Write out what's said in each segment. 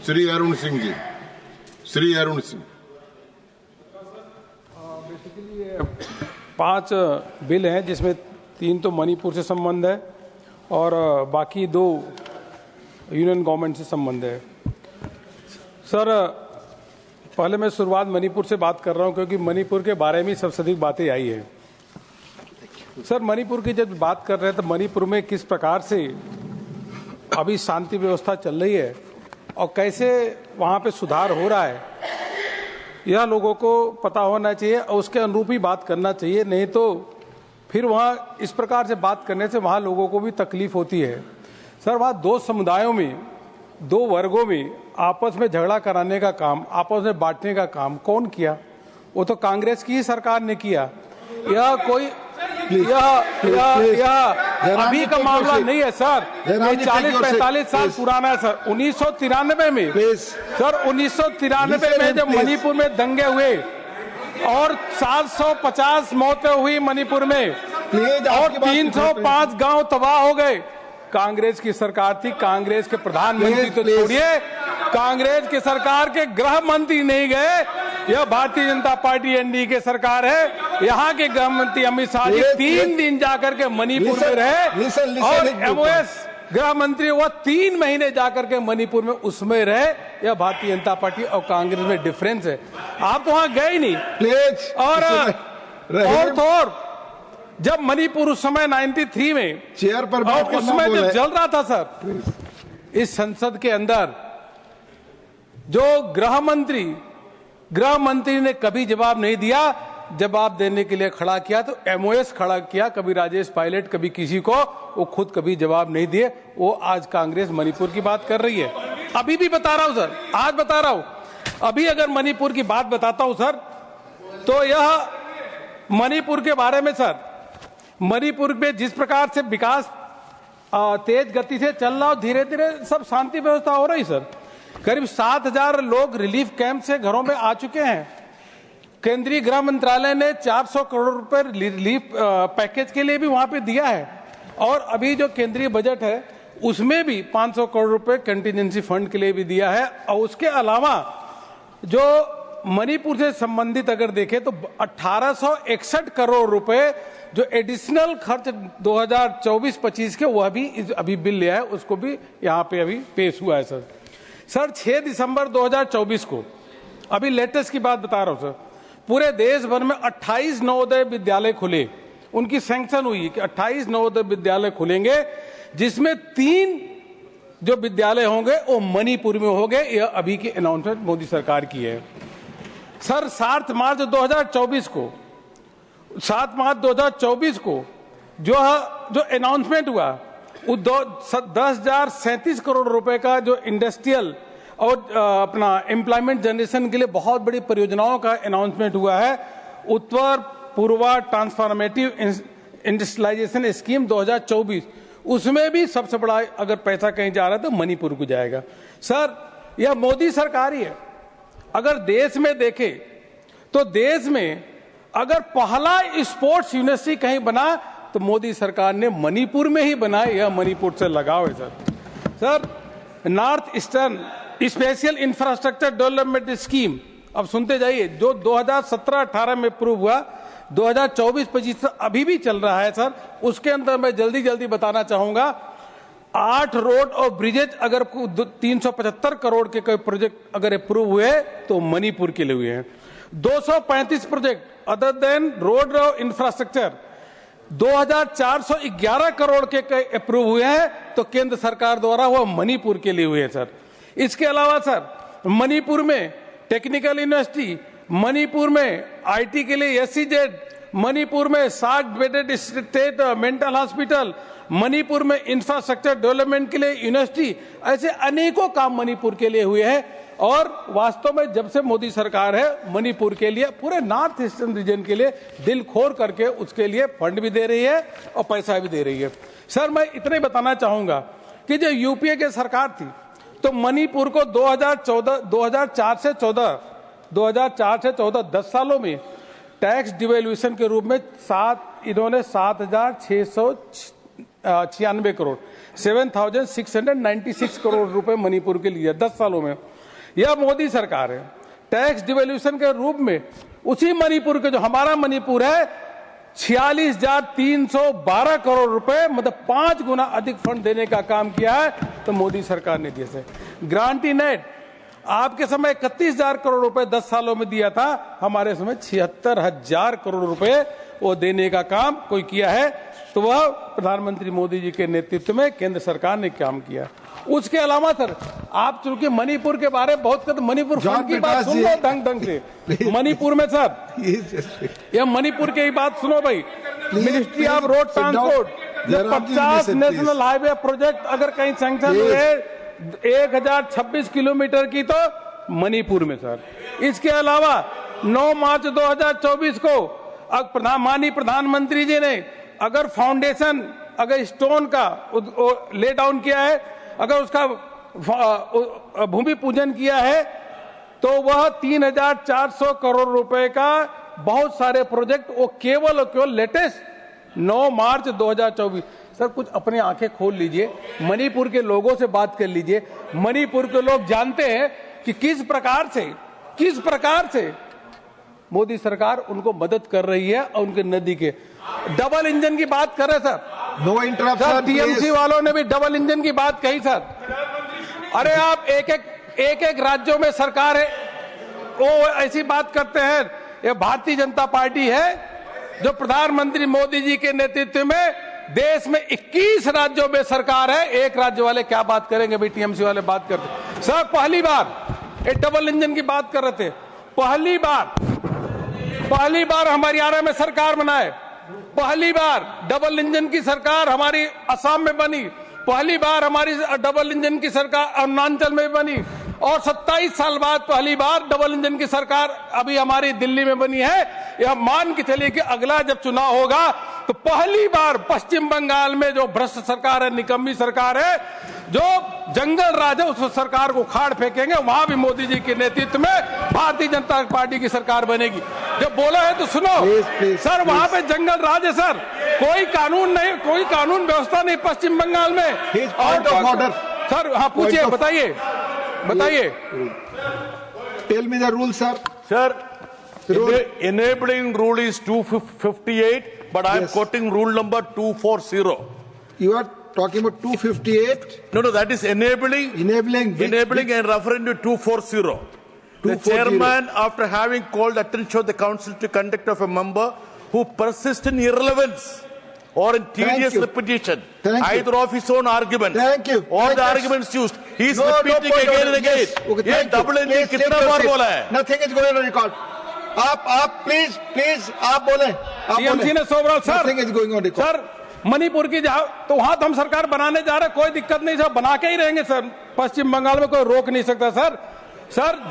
Shri Arun Singh ji, Shri Arun Singh. Basically 5 bill हैं जिसमें 3 तो मणिपुर से संबंध है और बाकी 2 यूनियन गवर्नमेंट से संबंध है। सर, पहले मैं शुरुआत मणिपुर से बात कर रहा हूं क्योंकि मणिपुर के बारे में सबसे अधिक बातें आई है। सर, मणिपुर की जब बात कर रहे हैं तो मणिपुर में किस प्रकार से अभी शांति व्यवस्था चल रही है और कैसे वहां पे सुधार हो रहा है, यह लोगों को पता होना चाहिए और उसके अनुरूप ही बात करना चाहिए। नहीं तो फिर वहां इस प्रकार से बात करने से वहां लोगों को भी तकलीफ होती है। सर, वहां 2 समुदायों में, 2 वर्गों में आपस में झगड़ा कराने का काम, आपस में बांटने का काम कौन किया? वो तो कांग्रेस की ही सरकार ने किया। यह कोई यह अभी का मामला नहीं है सर, ये 40-45 साल पुराना है सर। 1993 में सर, 1993 में जब मणिपुर में दंगे हुए और 750 मौतें हुई मणिपुर में और 305 गांव तबाह हो गए, कांग्रेस की सरकार थी। कांग्रेस के प्रधानमंत्री तो छोड़िए, कांग्रेस की सरकार के गृह मंत्री नहीं गए। यह भारतीय जनता पार्टी एनडीए की सरकार है। यहाँ के गृह मंत्री अमित शाह जी 3 दिन जाकर के मणिपुर में रहे और एमओएस गृह मंत्री वो 3 महीने जाकर के मणिपुर में उसमें रहे। यह भारतीय जनता पार्टी और कांग्रेस में डिफरेंस है। आप तो वहां गए नहीं। और जब मणिपुर उस समय 93 में चेयर पर और उसमें जब जल रहा था सर, इस संसद के अंदर जो गृह मंत्री ने कभी जवाब नहीं दिया। जवाब देने के लिए खड़ा किया तो एमओएस खड़ा किया, कभी राजेश पायलट, कभी किसी को, वो खुद कभी जवाब नहीं दिए। वो आज कांग्रेस मणिपुर की बात कर रही है। अभी भी बता रहा हूं सर, आज बता रहा हूं। अभी अगर मणिपुर की बात बताता हूं सर, तो यह मणिपुर के बारे में सर, मणिपुर में जिस प्रकार से विकास तेज गति से चल रहा, धीरे धीरे सब शांति व्यवस्था हो रही सर। करीब 7000 लोग रिलीफ कैंप से घरों में आ चुके हैं। केंद्रीय गृह मंत्रालय ने 400 करोड़ रुपए रिलीफ पैकेज के लिए भी वहां पे दिया है और अभी जो केंद्रीय बजट है उसमें भी 500 करोड़ रुपए कंटीजेंसी फंड के लिए भी दिया है। और उसके अलावा जो मणिपुर से संबंधित अगर देखें तो 1861 करोड़ रुपए जो एडिशनल खर्च 2024-25 के, वह भी अभी बिल लिया है, उसको भी यहाँ पे अभी पेश हुआ है सर। 6 दिसंबर 2024 को, अभी लेटेस्ट की बात बता रहा हूं सर, पूरे देश भर में 28 नवोदय विद्यालय खुले। उनकी सैंक्शन हुई कि 28 नवोदय विद्यालय खुलेंगे, जिसमें 3 जो विद्यालय होंगे वो मणिपुर में होंगे। यह अभी की अनाउंसमेंट मोदी सरकार की है सर। 7 मार्च 2024 को जो अनाउंसमेंट हुआ, वो 10,037 करोड़ रुपए का जो इंडस्ट्रियल और अपना एम्प्लॉयमेंट जनरेशन के लिए बहुत बड़ी परियोजनाओं का अनाउंसमेंट हुआ है। उत्तर पूर्वा ट्रांसफॉर्मेटिव इंडस्ट्रियलाइजेशन स्कीम 2024, उसमें भी सबसे बड़ा अगर पैसा कहीं जा रहा है तो मणिपुर को जाएगा सर। यह मोदी सरकार ही है। अगर देश में देखें तो देश में अगर पहला स्पोर्ट्स यूनिवर्सिटी कहीं बना तो मोदी सरकार ने मणिपुर में ही बनाया। यह मणिपुर से लगाव है sir. North eastern special infrastructure development scheme, अब सुनते जाइए, जो 2017-18 में अप्रूव हुआ, 2024-25 अभी भी चल रहा है सर। उसके अंदर मैं जल्दी बताना चाहूंगा, 8 रोड और ब्रिजेज अगर 375 करोड़ के कोई प्रोजेक्ट अगर अप्रूव हुए तो मणिपुर के लिए हुए हैं। 235 प्रोजेक्ट अदर देन रोड और इंफ्रास्ट्रक्चर 2411 करोड़ के अप्रूव हुए हैं तो केंद्र सरकार द्वारा वो मणिपुर के लिए हुए हैं सर। इसके अलावा सर मणिपुर में टेक्निकल यूनिवर्सिटी, मणिपुर में आईटी के लिए एससीजेड, मणिपुर में 60 bedded state mental hospital, Manipur में इंफ्रास्ट्रक्चर डेवलपमेंट के लिए यूनिवर्सिटी, ऐसे अनेकों काम मणिपुर के लिए हुए हैं। और वास्तव में जब से मोदी सरकार है मणिपुर के लिए, पूरे नॉर्थ ईस्टर्न रीजन के लिए दिल खोल करके उसके लिए फंड भी दे रही है और पैसा भी दे रही है सर। मैं इतना ही बताना चाहूंगा कि जो यूपीए की सरकार थी तो मणिपुर को 2004 से 14 10 सालों में टैक्स डिवेल्यूशन के रूप में इन्होंने 7,696 करोड़ 7,696 करोड़ रुपए मणिपुर के लिए 10 सालों में। यह मोदी सरकार है टैक्स डिवैल्यूएशन के रूप में उसी मणिपुर के, जो हमारा मणिपुर है, 46,312 करोड़ रुपए, मतलब 5 गुना अधिक फंड देने का काम किया है। तो मोदी सरकार ने दिए। ग्रांटी नेट आपके समय 31,000 करोड़ रुपए 10 सालों में दिया था, हमारे समय 76,000 करोड़ रुपए वो देने का काम कोई किया है। तो वह प्रधानमंत्री मोदी जी के नेतृत्व में केंद्र सरकार ने काम किया। उसके अलावा सर, आप चूंकि मणिपुर के बारे में बहुत कहते, मणिपुर फंड की बात सुन लो ढंग से। मणिपुर में सर, यह मणिपुर की बात सुनो भाई, ministry of road transport 50 national highway project अगर कहीं सैंक्शन हुए 1026 किलोमीटर की, तो मणिपुर में सर। इसके अलावा 9 मार्च 2024 को माननीय प्रधानमंत्री जी ने अगर फाउंडेशन, अगर स्टोन का ले डाउन किया है, अगर उसका भूमि पूजन किया है, तो वह 3,400 करोड़ रुपए का बहुत सारे प्रोजेक्ट, वो केवल और केवल लेटेस्ट 9 मार्च 2024। सर कुछ अपने आंखें खोल लीजिए, मणिपुर के लोगों से बात कर लीजिए। मणिपुर के लोग जानते हैं कि किस प्रकार से मोदी सरकार उनको मदद कर रही है। और उनके नदी के डबल इंजन की बात कर रहे सर, नो इंटरप्शन। टीएमसी वालों ने भी डबल इंजन की बात कही सर। अरे आप एक राज्यों में सरकार है, वो ऐसी बात करते हैं। ये भारतीय जनता पार्टी है जो प्रधानमंत्री मोदी जी के नेतृत्व में देश में 21 राज्यों में सरकार है। एक राज्य वाले क्या बात करेंगे भाई, टीएमसी वाले बात करते सर। पहली बार एक डबल इंजन की बात कर रहे थे, पहली बार हमारी हरियाणा में सरकार बनाए, पहली बार डबल इंजन की सरकार हमारी असम में बनी, पहली बार हमारी डबल इंजन की सरकार अरुणाचल में बनी, और 27 साल बाद पहली बार डबल इंजन की सरकार अभी हमारी दिल्ली में बनी है। यह मान के चलिए कि अगला जब चुनाव होगा तो पहली बार पश्चिम बंगाल में जो भ्रष्ट सरकार है, निकम्मी सरकार है, जो जंगल राज है, उस सरकार को उखाड़ फेंकेंगे। वहां भी मोदी जी के नेतृत्व में भारतीय जनता पार्टी की सरकार बनेगी। जब बोला है तो सुनो सर, वहां पे जंगल राज है सर, कोई कानून नहीं, कोई कानून व्यवस्था नहीं पश्चिम बंगाल में। और तो, सर हाँ पूछिए, बताइए। Tell me the rule, sir. Sir, enabling rule is 258, but I am quoting rule number 240. You are talking about 258. No, that is enabling. Enabling And referring to 240. The chairman, after having called attention of the council to conduct of a member who persists in irrelevance or in tedious repetition, either of his own argument or the arguments used, he is repeating again and again. ये double ending कितना बार बोला है? Nothing is going on record. आप please आप बोले। TMC ने सोवराल sir, Nothing is going on record. Sir Manipur की जहां तो वहां तो हम सरकार बनाने जा रहे हैं, कोई दिक्कत नहीं सर, बना के ही रहेंगे सर। पश्चिम बंगाल में कोई रोक नहीं सकता सर।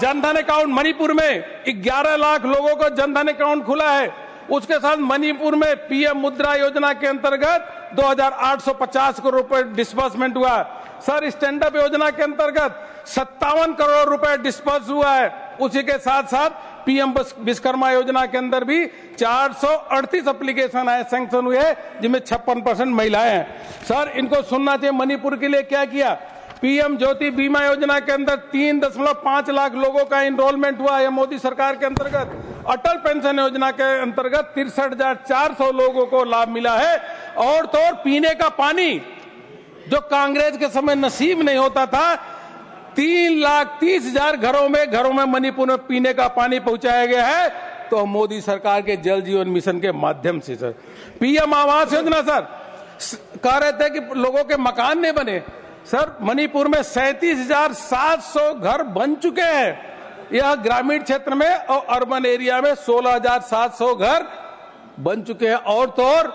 जनधन अकाउंट मणिपुर में 11 लाख लोगों को जनधन अकाउंट खुला है। उसके साथ मणिपुर में पीएम मुद्रा योजना के अंतर्गत 2,850 करोड़ रुपए डिस्बर्समेंट हुआ सर। स्टैंड अप योजना के अंतर्गत 57 करोड़ रुपए डिस्बर्स हुआ है। उसी के साथ साथ पीएम विश्वकर्मा योजना के अंदर भी 438 एप्लीकेशन आए, सैंक्शन हुए, जिनमें 56% महिलाएं हैं सर। इनको सुनना चाहिए। मणिपुर के लिए क्या किया? पीएम ज्योति बीमा योजना के अंदर 3.5 लाख लोगों का एनरोलमेंट हुआ है मोदी सरकार के अंतर्गत। अटल पेंशन योजना के अंतर्गत 63,400 लोगों को लाभ मिला है। और तो और पीने का पानी जो कांग्रेस के समय नसीब नहीं होता था, 3,30,000 घरों में मणिपुर में पीने का पानी पहुंचाया गया है। तो मोदी सरकार के जल जीवन मिशन के माध्यम से sir. PM Awas Yojana sir, कह रहे थे कि लोगों के मकान नहीं बने सर। मणिपुर में 37,700 घर बन चुके हैं। यह ग्रामीण क्षेत्र में और अर्बन एरिया में 16,700 घर बन चुके हैं। और तो और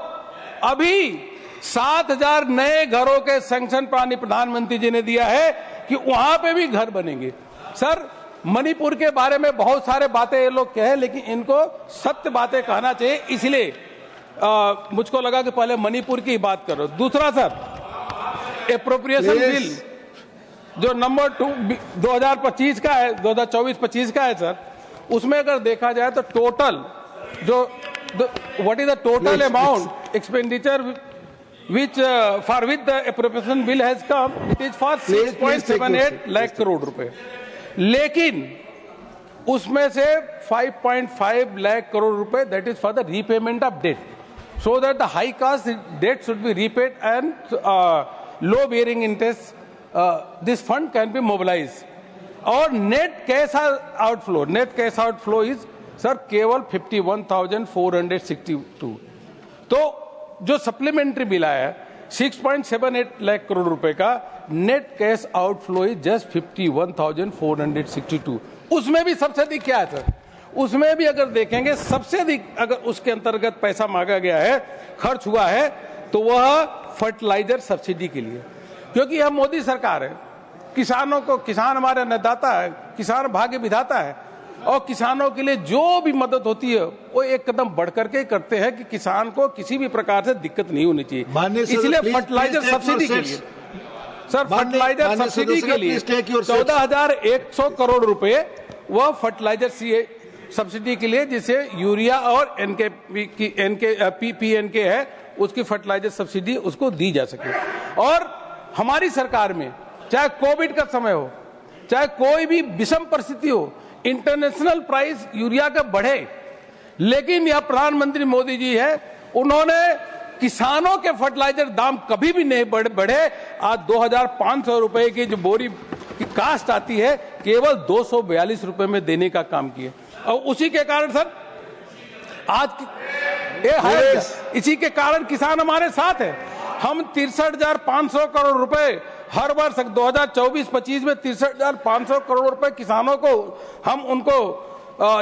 अभी 7,000 नए घरों के सैंक्शन प्रधानमंत्री जी ने दिया है कि वहां पे भी घर बनेंगे सर। मणिपुर के बारे में बहुत सारे बातें ये लोग कहे, लेकिन इनको सत्य बातें कहना चाहिए। इसलिए मुझको लगा कि पहले मणिपुर की बात करो। दूसरा सर, एप्रोप्रिएशन बिल जो नंबर 2025 का है, 2024-25 का है सर, उसमें अगर देखा जाए तो टोटल जो what is the total amount expenditure which for which the appropriation bill has come, it is for 6.78 lakh crore रुपए। लेकिन उसमें से 5.5 लाख करोड़ रुपए that is for the repayment of debt, so that the high cost debt should be repaid and low bearing interest this fund can be mobilized. और net cash outflow is sir केवल 51,462. तो जो supplementary bill आया है 6.78 लाख करोड़ रुपए का, net cash outflow is just 51,462. उसमें भी सबसे अधिक क्या है सर? उसमें भी अगर देखेंगे सबसे अधिक अगर उसके अंतर्गत पैसा मांगा गया है, खर्च हुआ है, तो वह फर्टिलाइजर सब्सिडी के लिए, क्योंकि यह मोदी सरकार है, किसानों को, किसान हमारे अन्नदाता है, किसान भाग्य विधाता है, और किसानों के लिए जो भी मदद होती है वो एक कदम बढ़ करके करते हैं कि किसान को किसी भी प्रकार से दिक्कत नहीं होनी चाहिए. इसलिए फर्टिलाइजर सब्सिडी के लिए सर, फर्टिलाइजर सब्सिडी के लिए 14,100 करोड़ रुपए वह फर्टिलाइजर सब्सिडी के लिए, जिसे यूरिया और पीएनके है उसकी फर्टिलाइजर सब्सिडी उसको दी जा सके. और हमारी सरकार में चाहे कोविड का समय हो, चाहे कोई भी विषम परिस्थिति हो, इंटरनेशनल प्राइस यूरिया का बढ़े, लेकिन यह प्रधानमंत्री मोदी जी है, उन्होंने किसानों के फर्टिलाइजर दाम कभी भी नहीं बढ़े. आज 2,500 रुपए की जो बोरी की कास्ट आती है केवल 242 रुपए में देने का काम किया. और उसी के कारण सर आज इसी के कारण किसान हमारे साथ है. हम 63,500 करोड़ रुपए हर वर्ष 2024-25 में 63,500 करोड़ रुपए किसानों को हम उनको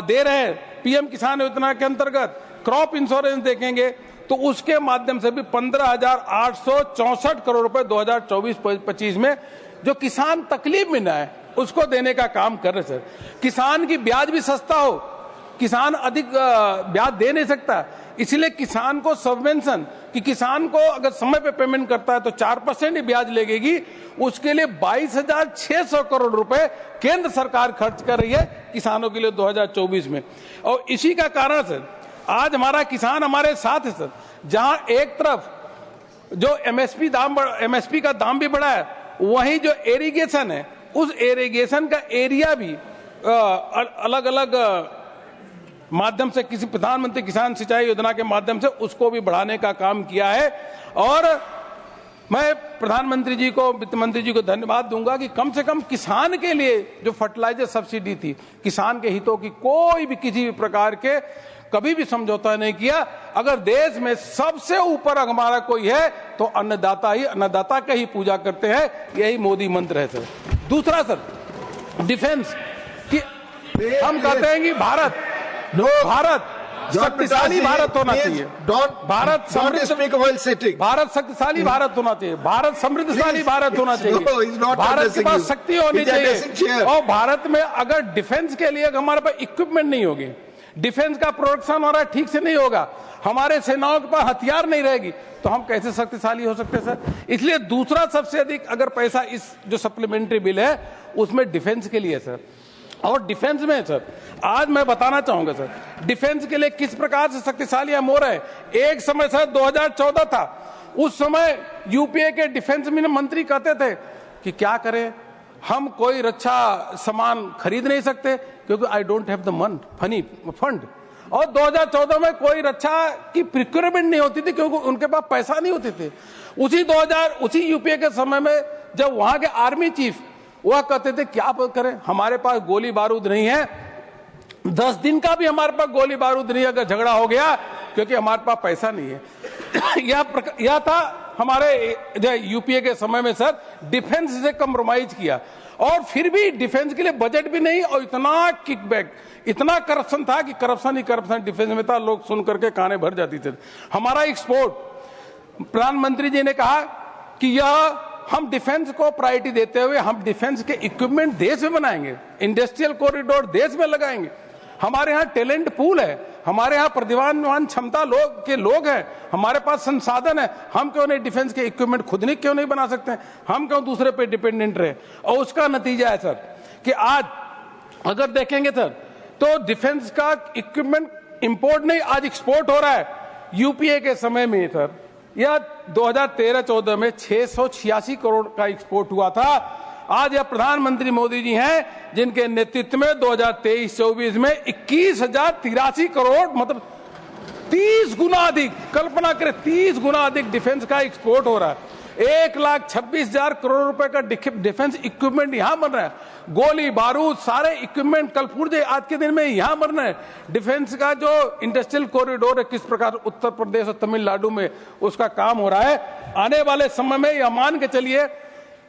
दे रहे हैं. पीएम किसान योजना के अंतर्गत क्रॉप इंश्योरेंस देखेंगे तो उसके माध्यम से भी 15,864 करोड़ रुपए 2024-25 में जो किसान तकलीफ में ना है उसको देने का काम कर रहे सर. किसान की ब्याज भी सस्ता हो, किसान अधिक ब्याज दे नहीं सकता, इसलिए किसान को सबवेंशन कि किसान को अगर समय पे पेमेंट करता है तो 4% ही ब्याज लगेगी, उसके लिए 22,600 करोड़ रुपए केंद्र सरकार खर्च कर रही है किसानों के लिए 2024 में. और इसी का कारण सर आज हमारा किसान हमारे साथ है सर. जहां एक तरफ जो एमएसपी का दाम भी बढ़ा है, वहीं जो इरिगेशन है उस इरिगेशन का एरिया भी अलग अलग माध्यम से किसी प्रधानमंत्री किसान सिंचाई योजना के माध्यम से उसको भी बढ़ाने का काम किया है. और मैं प्रधानमंत्री जी को, वित्त मंत्री जी को धन्यवाद दूंगा कि कम से कम किसान के लिए जो फर्टिलाइजर सब्सिडी थी, किसान के हितों की कोई भी किसी भी प्रकार के कभी भी समझौता नहीं किया. अगर देश में सबसे ऊपर हमारा कोई है तो अन्नदाता ही, अन्नदाता का ही पूजा करते हैं, यही मोदी मंत्र है सर. दूसरा सर डिफेंस कि हम कहते हैं कि भारत शक्तिशाली भारत होना चाहिए, भारत शक्तिशाली भारत होना चाहिए, भारत समृद्धशाली भारत होना चाहिए, भारत के पास शक्ति होनी चाहिए. और भारत में अगर डिफेंस के लिए हमारे पास इक्विपमेंट नहीं होगी, डिफेंस का प्रोडक्शन हो रहा है ठीक से नहीं होगा, हमारे सेनाओं के पास हथियार नहीं रहेगी, तो हम कैसे शक्तिशाली हो सकते हैं सर. इसलिए दूसरा सबसे अधिक अगर पैसा इस जो सप्लीमेंट्री बिल है उसमें डिफेंस के लिए सर. और डिफेंस में सर आज मैं बताना चाहूंगा सर, डिफेंस के लिए किस प्रकार से शक्तिशाली हम हो रहे हैं. एक समय सर 2014 था, उस समय यूपीए के डिफेंस मंत्री कहते थे कि क्या करें, हम कोई रक्षा सामान खरीद नहीं सकते क्योंकि I don't have the fund. और 2014 में कोई रक्षा की प्रिक्योरमेंट नहीं होती थी क्योंकि उनके पास पैसा नहीं होते थे. उसी यूपीए के समय में जब वहां के आर्मी चीफ वह कहते थे क्या करें, हमारे पास गोली बारूद नहीं है, 10 दिन का भी हमारे पास गोली बारूद नहीं, अगर झगड़ा हो गया क्योंकि हमारे पास पैसा नहीं है. यह था हमारे यूपीए के समय में सर, डिफेंस से कम्प्रोमाइज किया. और फिर भी डिफेंस के लिए बजट भी नहीं, और इतना किकबैक, इतना करप्शन था कि करप्शन ही करप्शन डिफेंस में था, लोग सुन करके काने भर जाती थे. हमारा एक्सपोर्ट, प्रधानमंत्री जी ने कहा कि यह हम डिफेंस को प्रायोरिटी देते हुए हम डिफेंस के इक्विपमेंट देश में बनाएंगे, इंडस्ट्रियल कॉरिडोर देश में लगाएंगे. हमारे यहाँ टैलेंट पूल है, हमारे यहाँ प्रतिभावान क्षमता लोग हैं, हमारे पास संसाधन है, हम क्यों नहीं डिफेंस के इक्विपमेंट खुद नहीं क्यों नहीं बना सकते हैं, हम क्यों दूसरे पे डिपेंडेंट रहे. और उसका नतीजा है सर कि आज अगर देखेंगे सर तो डिफेंस का इक्विपमेंट इंपोर्ट नहीं, आज एक्सपोर्ट हो रहा है. यूपीए के समय में सर यह 2013-14 में 686 करोड़ का एक्सपोर्ट हुआ था, आज यह प्रधानमंत्री मोदी जी हैं जिनके नेतृत्व में 2023-24 में 21,083 करोड़, मतलब 30 गुना अधिक, कल्पना करें 30 गुना अधिक डिफेंस का एक्सपोर्ट हो रहा है। 1,26,000 करोड़ रुपए का डिफेंस इक्विपमेंट यहां बन रहा है। गोली बारूद सारे इक्विपमेंट कल पुर्जे आज के दिन में यहां बन रहे हैं। डिफेंस का जो इंडस्ट्रियल कॉरिडोर है, किस प्रकार उत्तर प्रदेश और तमिलनाडु में उसका काम हो रहा है। आने वाले समय में यह मान के चलिए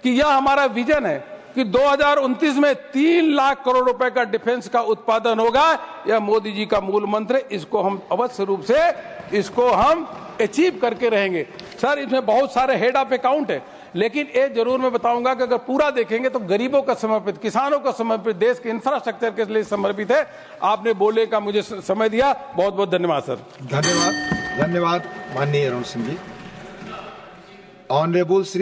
कि यह हमारा विजन है कि 2029 में 3 लाख करोड़ रुपए का डिफेंस का उत्पादन होगा। यह मोदी जी का मूल मंत्र है। इसको हम अवश्य रूप से अचीव करके रहेंगे। सर, इसमें बहुत सारे हेड ऑफ अकाउंट है, लेकिन ये जरूर मैं बताऊंगा कि अगर पूरा देखेंगे तो गरीबों का समर्पित, किसानों का समर्पित, देश के इंफ्रास्ट्रक्चर के लिए समर्पित है। आपने बोलने का मुझे समय दिया, बहुत बहुत धन्यवाद सर। धन्यवाद, धन्यवाद माननीय अरुण सिंह जी। ऑनरेबल श्री